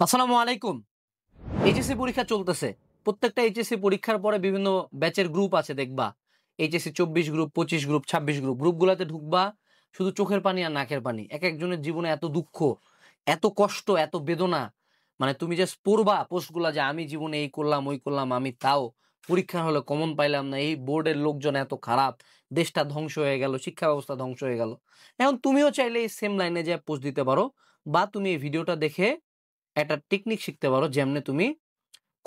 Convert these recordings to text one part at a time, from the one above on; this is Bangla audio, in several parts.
আসসালামু আলাইকুম। এইচএসসি পরীক্ষা চলতেছে। প্রত্যেকটা এইচএসসি পরীক্ষার পরে বিভিন্ন ব্যাচের গ্রুপ আছে দেখবা। HSC ২৪ group, ২৫ group, ২৬ group. গ্রুপগুলাতে ঢুকবা, শুধু চোখের পানি আর নাকের পানি। একেকজনের জীবনে এত দুঃখ, এত কষ্ট, এত বেদনা। মানে তুমি জাস্ট পড়বা পোস্টগুলা যে আমি জীবনে এই করলাম, ওই করলাম, আমি তাও পরীক্ষা হলে কমন পাইলাম না। এই বোর্ডের লোকজন এত খারাপ, দেশটা ধ্বংস হয়ে গেল, শিক্ষা ব্যবস্থা ধ্বংস হয়ে গেল। এখন তুমিও চাইলে এই সেম লাইনে যেয়ে পোস্ট দিতে পারো, বা তুমি এই ভিডিওটা দেখে একটা টেকনিক শিখতে পারো যেমনে তুমি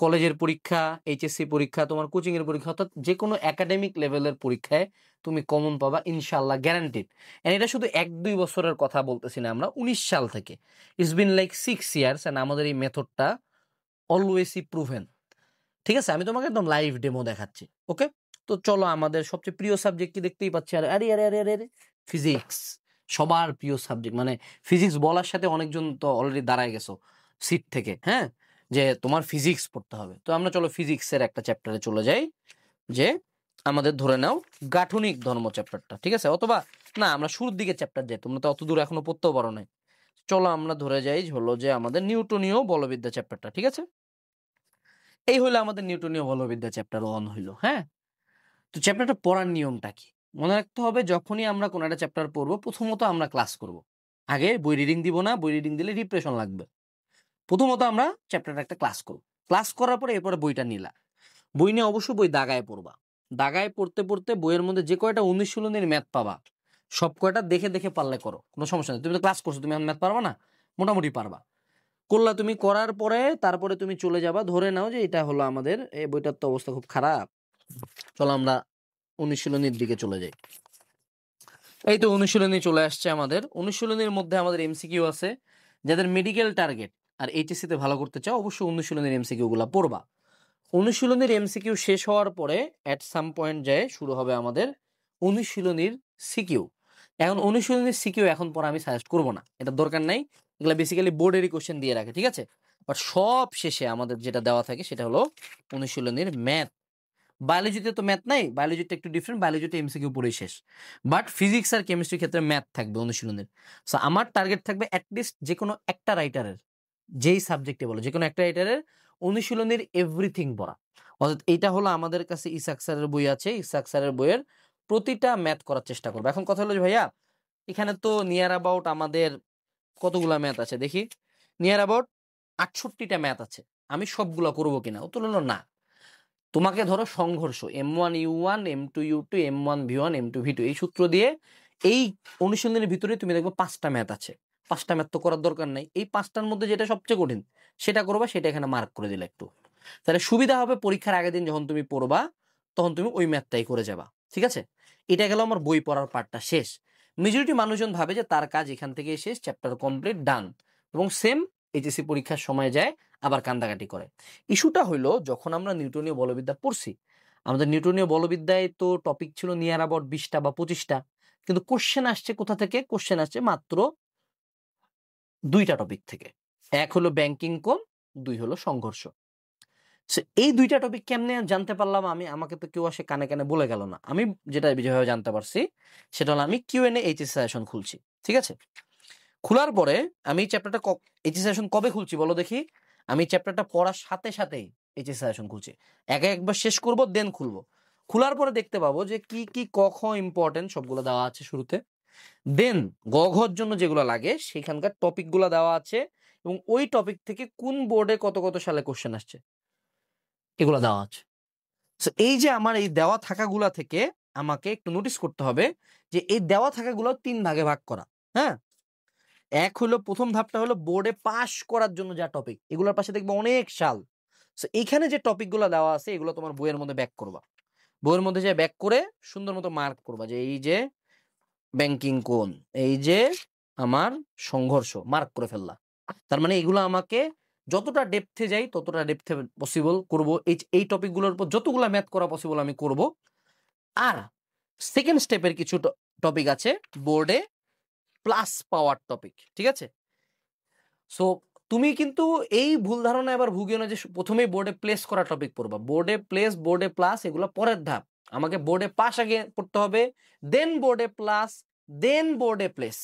কলেজের পরীক্ষা, এইচএসসি পরীক্ষা, তোমার কোচিং এর পরীক্ষা, অর্থাৎ যে কোনো একাডেমিক লেভেলের পরীক্ষায় তুমি কমন পাবা ইনশাল্লাহ, গ্যারান্টিড। এন্ড এটা শুধু ১-২ বছরের কথা বলতেছি না, আমরা ১৯ সাল থেকে, it's been like 6 years, and আমাদের এই মেথডটা অলওয়েজই প্রুভেন। ঠিক আছে, আমি তোমাকে একদম লাইভ ডেমো দেখাচ্ছি। ওকে, তো চলো, আমাদের সবচেয়ে প্রিয় সাবজেক্ট কি দেখতেই পাচ্ছি, আরে আরে আরে আরে আরে ফিজিক্স। সবার প্রিয় সাবজেক্ট, মানে ফিজিক্স বলার সাথে অনেকজন তো অলরেডি দাঁড়ায় গেছো সিট থেকে, হ্যাঁ, যে তোমার ফিজিক্স পড়তে হবে। তো আমরা চলো ফিজিক্সের একটা চ্যাপ্টারে চলে যাই, যে আমাদের ধরে নাও গাঠনিক ধর্ম চ্যাপ্টারটা, ঠিক আছে? অথবা না, আমরা শুরুর দিকে চ্যাপ্টার যাই, তোমরা তো অত দূর এখনো পড়তেও পারো নাই। চলো আমরা ধরে যাই হলো যে আমাদের নিউটনীয় বলবিদ্যা চ্যাপ্টারটা, ঠিক আছে? এই হলো আমাদের নিউটনীয় বলবিদ্যা চ্যাপ্টার 1 হইলো, হ্যাঁ। তো চ্যাপ্টারটা পড়ার নিয়মটা কি মনে রাখতে হবে? যখনই আমরা কোনো একটা চ্যাপ্টার পড়বো, প্রথমত আমরা ক্লাস করব। আগে বই রিডিং দিব না, বই রিডিং দিলে রিপ্রেশন লাগবে। প্রথমত আমরা চ্যাপ্টারটা একটা ক্লাস করব। ক্লাস করার পরে এরপরে বইটা নিলা। বই নিয়ে অবশ্যই বই দাগায় পড়বা। দাগায় পড়তে পড়তে বইয়ের মধ্যে যে কয়টা অনুশীলনের ম্যাথ পাবা, সব কয়টা দেখে দেখে পারলে করো, কোনো সমস্যা নেই। তুমি তো ক্লাস করছো, তুমি এখন ম্যাথ পারবা না? মোটামুটি পারবা। করলা তুমি, করার পরে তারপরে তুমি চলে যাবা, ধরে নাও যে এটা হলো আমাদের এই বইটার তো অবস্থা খুব খারাপ। চলো আমরা অনুশীলনীর দিকে চলে যাই। এই তো অনুশীলনী চলে আসছে আমাদের। অনুশীলনীর মধ্যে আমাদের এমসিকিউ আছে। যাদের মেডিকেল টার্গেট আর এইচএসসি তে ভালো করতে চাও, অবশ্যই অনুশীলনীর এমসিকিউ গুলা পড়বা। অনুশীলনীর এমসিকিউ শেষ হওয়ার পরে এট সাম পয়েন্ট যায় শুরু হবে আমাদের অনুশীলনীর সিকিউ। এখন অনুশীলনীর সিকিউ এখন পরে আমি সাজেস্ট করব না, এটা দরকার নাই। এগুলা বেসিক্যালি বোর্ডেরই কোশ্চেন দিয়ে রাখে, ঠিক আছে? বাট সব শেষে আমাদের যেটা দেওয়া থাকে সেটা হলো অনুশীলনীর ম্যাথ। বায়োলজিতে তো ম্যাথ নাই, বায়োলজিতে একটু ডিফারেন্ট, বায়োলজিতে এমসিকিউ পড়েই শেষ। বাট ফিজিক্স আর কেমিস্ট্রির ক্ষেত্রে ম্যাথ থাকবে অনুশীলনের। সো আমার টার্গেট থাকবে অ্যাটলিস্ট যে কোনো একটা রাইটারের, যেই সাবজেক্টে বলো, যে কোনো একটা রাইটারের অনুশীলনের এভরিথিং পড়া। অর্থাৎ এটা হলো আমাদের কাছে ইসাক স্যারের বই আছে, ইসাক স্যারের বইয়ের প্রতিটা ম্যাথ করার চেষ্টা করবো। এখন কথা হলো যে ভাইয়া, এখানে তো নিয়ার অ্যাবাউট আমাদের কতগুলা ম্যাথ আছে দেখি, নিয়ার অ্যাবাউট ৬৮টা ম্যাথ আছে। আমি সবগুলা করবো কিনা? ও তো হলো না। তোমাকে ধরো সংঘর্ষ M1U1 M2U2 M1V1 M2V2 এই সূত্র দিয়ে এই অনুসন্ধানের ভিতরে তুমি দেখবে 5টা ম্যাথ আছে। 5টা ম্যাথ তো করার দরকার নাই, এই 5টার মধ্যে যেটা সবচেয়ে কঠিন সেটা করবা, সেটা এখানে মার্ক করে দিলে একটু, তাহলে সুবিধা হবে। পরীক্ষার আগের দিন যখন তুমি পড়বা, তখন তুমি ওই ম্যাথটাই করে যাবা, ঠিক আছে? এটা গেল আমার বই পড়ার পার্টটা শেষ। মেজরিটি মানুষজন ভাবে যে তার কাজ এখান থেকে শেষ, চ্যাপ্টার কমপ্লিট, ডান, এবং সেম এইচএসসি পরীক্ষার সময় যায় আবার কান্দাকাটি করে। ইস্যুটা হইলো, যখন আমরা নিউটনীয় বলবিদ্যা পড়ছি, আমাদের নিউটনীয় বলবিদ্যায় তো টপিক ছিল নিয়ার অ্যাবাউট 20টা বা 25টা, কিন্তু কোশ্চেন আসছে কোথা থেকে? কোশ্চেন আসছে মাত্র 2টা টপিক থেকে। এক হলো ব্যাংকিং কোণ, 2 হলো সংঘর্ষ। এই 2টা টপিক কেমনে জানতে পারলাম আমি? আমাকে তো কেউ আসে কানে কানে বলে গেল না। আমি যেটা যেভাবে জানতে পারছি সেটা হলো আমি কিউএনএ এইচএস সাজেশন খুলছি, ঠিক আছে? খোলার পরে আমি চ্যাপ্টারটা এইচএস সাজেশন কবে খুলছি বলো দেখি? আমি চ্যাপ্টারটা পড়ার সাথে সাথেই এইচএস সাজেশন খুলছি। একবার শেষ করব, দেন খুলবো। খোলার পরে দেখতে পাবো যে কি কি ক খ ইম্পর্টেন্ট সবগুলো দেওয়া আছে শুরুতে। দেন গ ঘর জন্য যেগুলো লাগে সেখানকার টপিকগুলো দেওয়া আছে, এবং ওই টপিক থেকে কোন বোর্ডে কত কত সালে কোশ্চেন আসছে এগুলো দেওয়া আছে। সো এই যে আমার এই দেওয়া থাকাগুলা থেকে আমাকে একটু নোটিস করতে হবে যে এই দেওয়া থাকাগুলো 3 ভাগে ভাগ করা। হ্যাঁ, এক হলো প্রথম ধাপটা হলো বোর্ডে পাস করার জন্য যা টপিক, এগুলোর পাশে দেখবে অনেক সাল। সো এখানে যে টপিকগুলো দেওয়া আছে এগুলো তোমার বইয়ের মধ্যে ব্যাক করবা। বইয়ের মধ্যে যে ব্যাক করে সুন্দর মতো মার্ক করবা, যে এই যে ব্যাংকিং কোণ, এই যে আমার সংঘর্ষ, মার্ক করে ফেললা। তার মানে এগুলো আমাকে যতটা ডেপথে যাই ততটা ডেপথে পসিবল করব। এই টপিকগুলোর উপর যতগুলো ম্যাথ করা পসিবল আমি করব। আর সেকেন্ড স্টেপের কিছু টপিক আছে বোর্ডে প্লাস পাওয়ার টপিক, ঠিক আছে? সো তুমি কিন্তু এই ভুল ধারণা এবার ভুগিও না যে প্রথমেই বোর্ডে প্লেস করা টপিক পড়বা। বোর্ডে প্লেস, বোর্ডে প্লাস এগুলো পরের ধাপ। আমাকে বোর্ডে পাস আগে পড়তে হবে, দেন বোর্ডে প্লাস, দেন বোর্ডে প্লেস,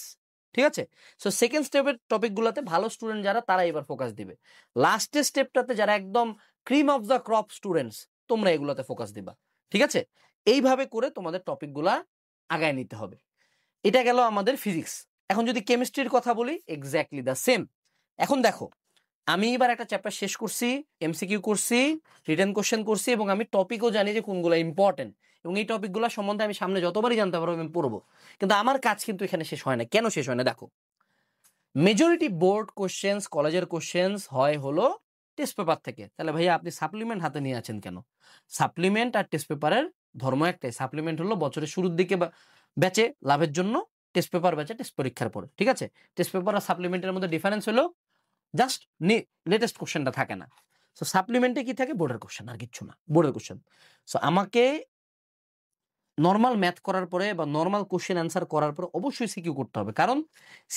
ঠিক আছে? সো সেকেন্ড স্টেপের টপিকগুলোতে ভালো স্টুডেন্ট যারা তারা এবার ফোকাস দিবে। লাস্টের স্টেপটাতে যারা একদম cream of the crop students তোমরা এগুলোতে ফোকাস দিবা। ঠিক আছে? এইভাবে করে তোমাদের টপিকগুলা আগায় নিতে হবে। এটা গেল আমাদের ফিজিক্স। এখন যদি কেমিস্ট্রির কথা বলি এক্স্যাক্টলি দ্য সেম। এখন দেখো আমি এবার একটা চ্যাপ্টার শেষ করছি, এমসিকিউ করছি, রিটেন কোশ্চেন করছি এবং আমি টপিকও জানি যে কোনগুলো ইম্পর্টেন্ট এবং এই টপিকগুলো সম্বন্ধে আমি সামনে যতবারই জানতে পারবো আমি পড়বো। কিন্তু আমার কাজ কিন্তু এখানে শেষ হয় না। কেন শেষ হয় না? দেখো মেজরিটি বোর্ড কোশ্চেন্স, কলেজের কোশ্চেন্স হয় হলো টেস্ট পেপার থেকে। তাহলে ভাইয়া আপনি সাপ্লিমেন্ট হাতে নিয়ে আছেন কেন? সাপ্লিমেন্ট আর টেস্ট পেপারের ধর্ম একটাই। সাপ্লিমেন্ট হলো বছরের শুরুর দিকে ব্যাচে লাভের জন্য, টেস্ট পেপার ব্যাচে টেস্ট পরীক্ষার পরে। ঠিক আছে? টেস্ট পেপার আর সাপ্লিমেন্টের মধ্যে ডিফারেন্স হলো জাস্ট লেটেস্ট কোশ্চেনটা থাকে না। সো সাপ্লিমেন্টে কি থাকে? বোর্ডের কোশ্চেন, আর কিচ্ছু না, বোর্ডের কোশ্চেন। সো আমাকে নর্মাল ম্যাথ করার পরে বা নর্মাল কোশ্চেন অ্যান্সার করার পরে অবশ্যই সিকিউ করতে হবে। কারণ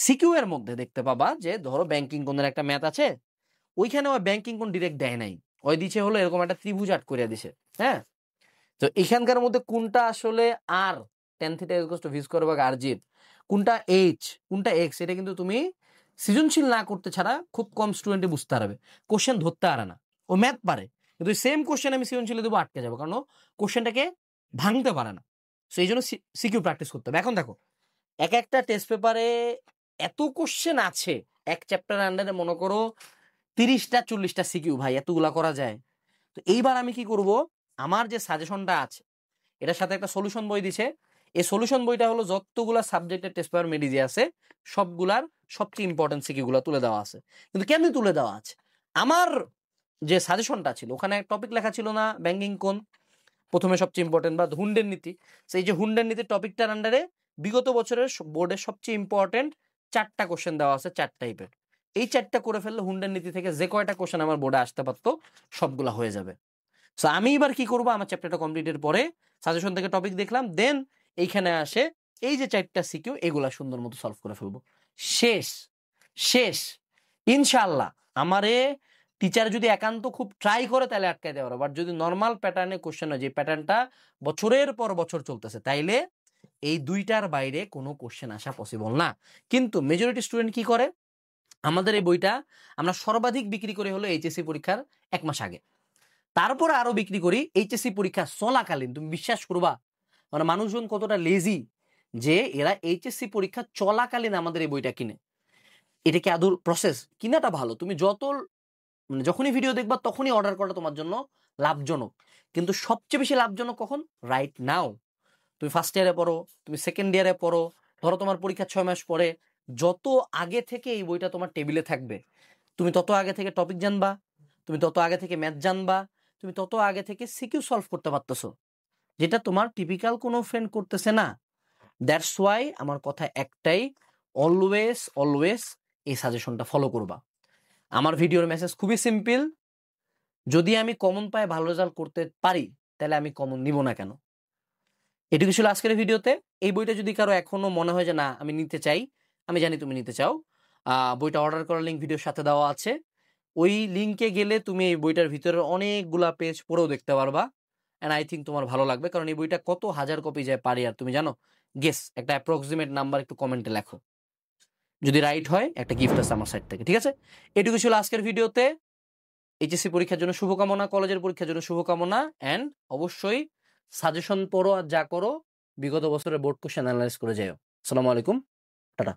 সিকিউ এর মধ্যে দেখতে পাবা যে ধরো ব্যাংকিং কোণের একটা ম্যাথ আছে, ওইখানে ওই ব্যাংকিং কোণ ডিরেক্ট দেয় নাই, ওই দিছে হলো এরকম একটা ত্রিভুজ আট করে দিছে। হ্যাঁ, তো এখানকার মধ্যে কোনটা আসলে আর tan θ = v²/r/g, কোনটা h, কোনটা x, এটা কিন্তু তুমি সৃজনশীল না করতে ছাড়া খুব কম স্টুডেন্টে বুঝতে পারবে। কোশ্চেন ধরতে পারে না, ও ম্যাথ পারে কিন্তু সেম কোশ্চেন আমি সৃজনশীলে দেবো আটকে যাবো, কারণ কোশ্চেনটাকে ভাঙতে পারে না। সো এই জন্য সিকিউ প্র্যাকটিস করতে হবে। এখন দেখো এক একটা টেস্ট পেপারে এত কোশ্চেন আছে, এক চ্যাপ্টার আন্ডারে মনে করো 30টা 40টা সিকিউ, ভাই এতগুলা করা যায়? তো এইবার আমি কি করব, আমার যে সাজেশনটা আছে এটার সাথে একটা সলিউশন বই দিছে। এই সলিউশন বইটা হলো যতগুলা সাবজেক্টের টেস্ট পেপার মেডিজি আছে সবগুলার সবচেয়ে ইম্পর্টেন্ট সিকিউগুলো তুলে দেওয়া আছে। কিন্তু কেমনি তুলে দেওয়া আছে? আমার যে সাজেশনটা ছিল ওখানে টপিক লেখা ছিল না ব্যাংকিং কোণ প্রথমে সবচেয়ে ইম্পর্টেন্ট, বা হুন্ডের নীতি। সেই যে হুন্ডের নীতির টপিকটার আন্ডারে বিগত বছরের বোর্ডের সবচেয়ে ইম্পর্টেন্ট 4টা কোশ্চেন দেওয়া আছে, 4 টাইপের। এই 4টা করে ফেললে হুন্ডের নীতি থেকে যে কয়টা কোশ্চেন আমার বোর্ডে আসতে পারতো সবগুলা হয়ে যাবে। সো আমি এবার কি করবো, আমার চ্যাপ্টারটা কমপ্লিটের পরে সাজেশন থেকে টপিক দেখলাম, দেন এইখানে আসে এই যে 4টা সিকিউ, এগুলা সুন্দর মতো সলভ করে ফেলবো। শেষ শেষ ইনশাআল্লাহ। আমারে টিচার যদি একান্ত খুব ট্রাই করে তাহলে আটকাই দেওয়ার, বাট যদি নর্মাল প্যাটার্নে কোশ্চেন হয়, যে প্যাটার্নটা বছরের পর বছর চলতেছে, তাইলে এই দুইটার বাইরে কোনো কোশ্চেন আসা পসিবল না। কিন্তু মেজরিটি স্টুডেন্ট কি করে, আমাদের এই বইটা আমরা সর্বাধিক বিক্রি করে হলো এইচএসসি পরীক্ষার 1 মাস আগে, তারপরে আরো বিক্রি করি এইচএসসি পরীক্ষা চলাকালীন। তুমি বিশ্বাস করবা মানে মানুষজন কতটা লেজি যে এরা এইচএসসি পরীক্ষা চলাকালীন আমাদের এই বইটা কিনে। এটা কি আদৌ প্রসেস? কিনাটা ভালো, তুমি যত মানে যখনই ভিডিও দেখবা তখনই অর্ডার করা তোমার জন্য লাভজনক। কিন্তু সবচেয়ে বেশি লাভজনক কখন? Right now. তুমি ফার্স্ট ইয়ারে পড়ো, তুমি সেকেন্ড ইয়ারে পড়ো, ধরো তোমার পরীক্ষা 6 মাস পরে, যত আগে থেকে এই বইটা তোমার টেবিলে থাকবে তুমি তত আগে থেকে টপিক জানবা, তুমি তত আগে থেকে ম্যাথ জানবা, তুমি তত আগে থেকে সিকিউ সলভ করতে পারতেছো, যেটা তোমার টিপিক্যাল কোনো ফ্রেন্ড করতেছে না। দ্যাটস ওয়াই আমার কথা একটাই, অলওয়েজ অলওয়েজ এই সাজেশনটা ফলো করবা। আমার ভিডিওর মেসেজ খুবই সিম্পল, যদি আমি কমন পায় ভালো রেজাল্ট করতে পারি তাহলে আমি কমন নিব না কেন? এটুকু ছিল আজকের ভিডিওতে। এই বইটা যদি কারো এখনো মনে হয় যে না আমি নিতে চাই, আমি জানি তুমি নিতে চাও, বইটা অর্ডার করার লিঙ্ক ভিডিওর সাথে দেওয়া আছে। ওই লিঙ্কে গেলে তুমি এই বইটার ভিতরে অনেকগুলা পেজ পড়েও দেখতে পারবা, অ্যান্ড আই থিঙ্ক তোমার ভালো লাগবে। কারণ এই বইটা কত হাজার কপি যায় পারি আর তুমি জানো? গেস, একটা অ্যাপ্রক্সিমেট নাম্বার একটু কমেন্টে লেখো, যদি রাইট হয় একটা গিফট আছে আমার সাইড থেকে। ঠিক আছে, এটুকু ছিল আজকের ভিডিওতে। এইচএসসি পরীক্ষার জন্য শুভকামনা, কলেজের পরীক্ষার জন্য শুভকামনা, অ্যান্ড অবশ্যই সাজেশন পড়ো আর যা করো বিগত বছরের বোর্ড কোশ্চেন অ্যানালাইজ করে যাও। আসসালামু আলাইকুম, টাটা।